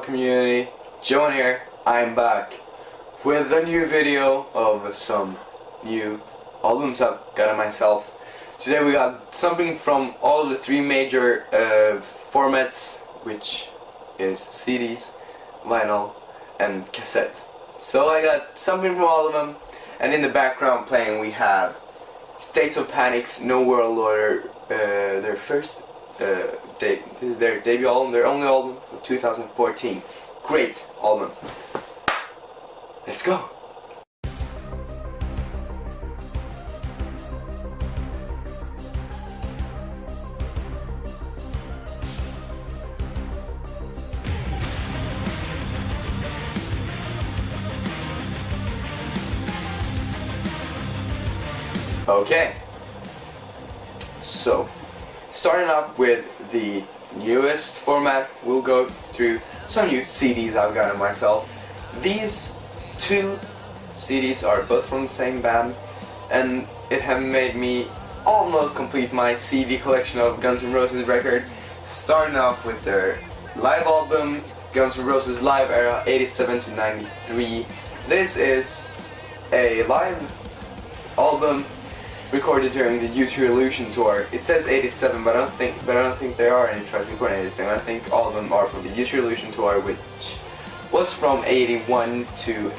community, Joan here. I'm back with a new video of some new albums I've got myself. Today we got something from all the three major formats, which is CDs, vinyl and cassette. So I got something from all of them, and in the background playing we have States of Panic's No World Order, their first their debut album, their only album from 2014. Great album. Let's go. Okay, so starting off with the newest format, we'll go through some new CDs I've gotten myself. These two CDs are both from the same band, and it have made me almost complete my CD collection of Guns N' Roses records. Starting off with their live album, Guns N' Roses Live Era 87 to 93. This is a live album recorded during the U2 Illusion tour. It says 87, but I don't think there are any tracks recorded in 87. I think all of them are from the U2 Illusion tour, which was from 91 to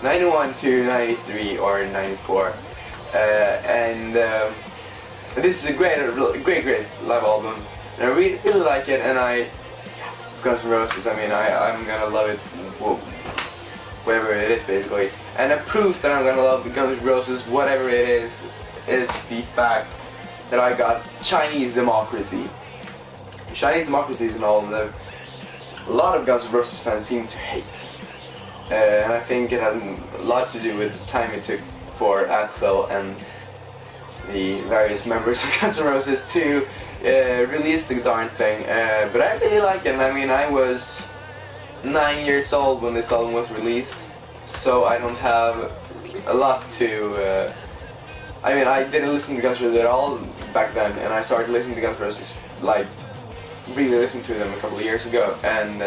91 to 93 or 94. This is a great live album, and I really like it. And it's Guns N' Roses. I mean, I'm gonna love it. Whatever it is, basically. And a proof that I'm gonna love the Guns N' Roses, whatever it is the fact that I got Chinese Democracy. Chinese Democracy is an album that a lot of Guns N' Roses fans seem to hate. And I think it has a lot to do with the time it took for Axl and the various members of Guns N' Roses to release the darn thing. But I really like it, and I mean, I was 9 years old when this album was released, so I don't have a lot to I mean, I didn't listen to Guns N' Roses at all back then, and I started listening to Guns N' Roses, like, really listening to them a couple of years ago, and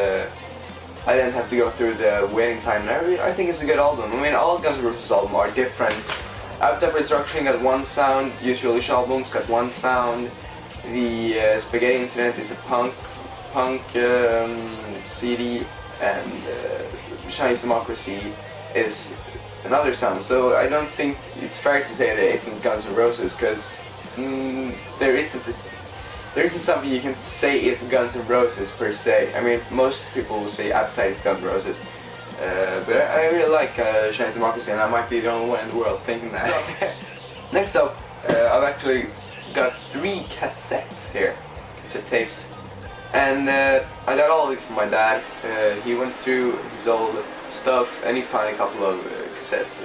I didn't have to go through the waiting time, and I think it's a good album. I mean, all Guns N' Roses albums are different. Appetite for Destruction got one sound, U2 Illusion albums got one sound, the Spaghetti Incident is a punk CD, and Chinese Democracy is another sound. So I don't think it's fair to say that it isn't Guns N' Roses, because there isn't something you can say is Guns N' Roses per se. I mean, most people will say Appetite is Guns N' Roses, but I really like Chinese Democracy, and I might be the only one in the world thinking that. Next up, I've actually got 3 cassettes here, cassette tapes. And I got all of it from my dad. He went through his old stuff and he found a couple of cassettes,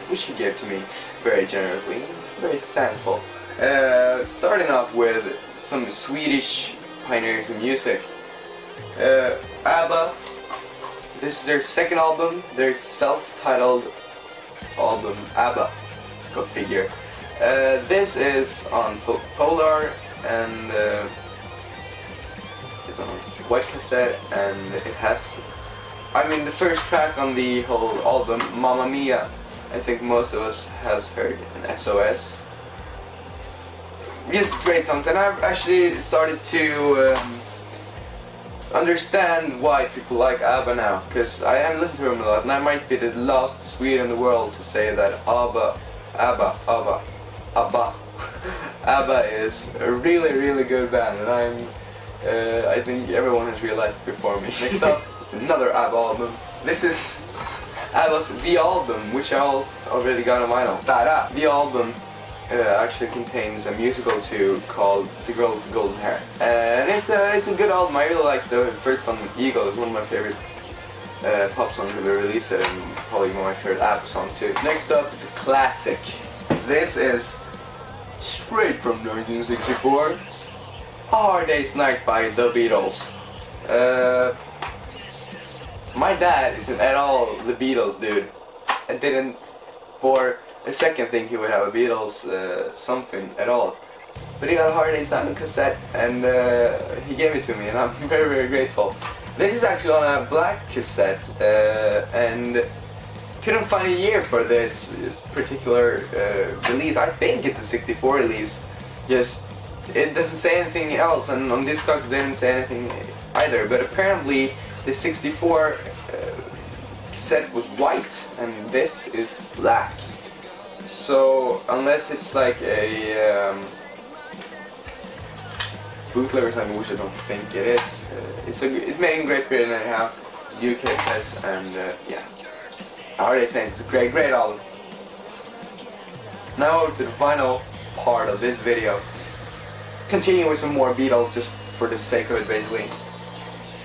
which he gave to me very generously. Very thankful. Starting off with some Swedish pioneers in music. ABBA. This is their second album, their self-titled album, ABBA. Go figure. This is on Polar, and it's on a white cassette, and it has, I mean, the first track on the whole album, Mamma Mia, I think most of us has heard in SOS. Just great songs, and I've actually started to understand why people like ABBA now, because I haven't listened to them a lot, and I might be the last Swede in the world to say that ABBA is a really good band, and I think everyone has realized it before me. Next up is another ABBA album. This is ABBA's The Album, which I already got on vinyl. The album actually contains a musical too called The Girl with the Golden Hair, and it's a good album. I really like the first song, Eagle. It's one of my favorite pop songs ever released, and probably one of my favorite ABBA songs too. Next up is a classic. This is straight from 1964. A Hard Day's Night by the Beatles. My dad isn't at all the Beatles dude. I didn't for a second think he would have a Beatles something at all. but he got a holiday signed cassette, and he gave it to me, and I'm very, very grateful. This is actually on a black cassette, and couldn't find a year for this particular release. I think it's a 64 release. Just it doesn't say anything else, and on Discogs they didn't say anything either. But apparently the 64 cassette was white, and this is black. So unless it's like a bootleg or something, which I don't think it is. It's made in Great Britain and a half. It's UK press, and yeah. I already think it's a great, great album. Now over to the final part of this video. Continue with some more Beatles, just for the sake of it, basically.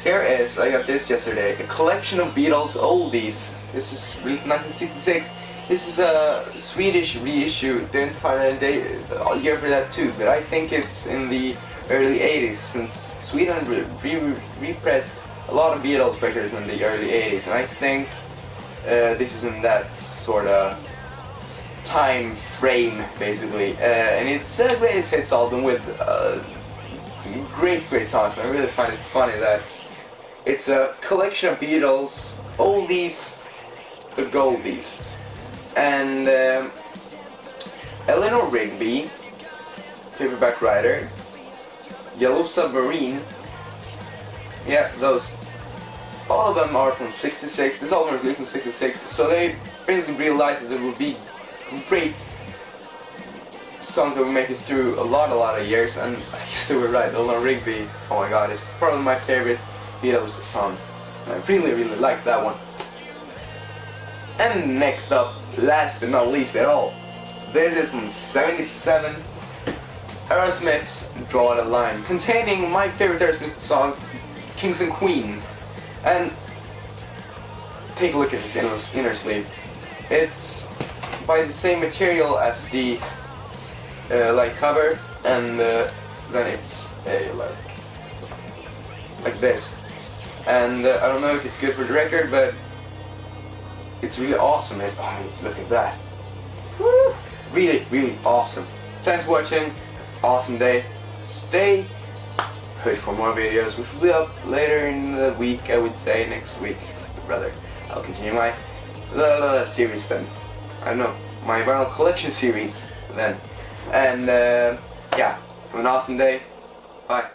Here is, I got this yesterday, a collection of Beatles oldies. This is released in 1966. This is a Swedish reissue. Didn't find a year for that too, but I think it's in the early 80s, since Sweden repressed a lot of Beatles records in the early 80s, and I think this is in that sort of time frame, basically. And it's a greatest hits album with great, great songs. And I really find it funny that it's a collection of Beatles oldies but goldies. And Eleanor Rigby, paperback writer, Yellow Submarine, yeah, those. All of them are from 66. This album was released in 66, so they basically realized that there would be great songs that would make it through a lot of years, and I guess they were right. Eleanor Rigby, oh my god, it's probably my favorite Beatles song. And I really, really like that one. And next up, last but not least at all, this is from 77, Aerosmith's Draw the Line, containing my favorite Aerosmith song, Kings and Queen. And take a look at this inner sleeve. It's by the same material as the like cover, and then it's like this. And I don't know if it's good for the record, but it's really awesome. Look at that. Woo! Really, really awesome. Thanks for watching. Awesome day. Stay put for more videos, which will be up later in the week, I would say, next week. Rather, I'll continue my series then. I don't know, my vinyl collection series then. And yeah, have an awesome day. Bye.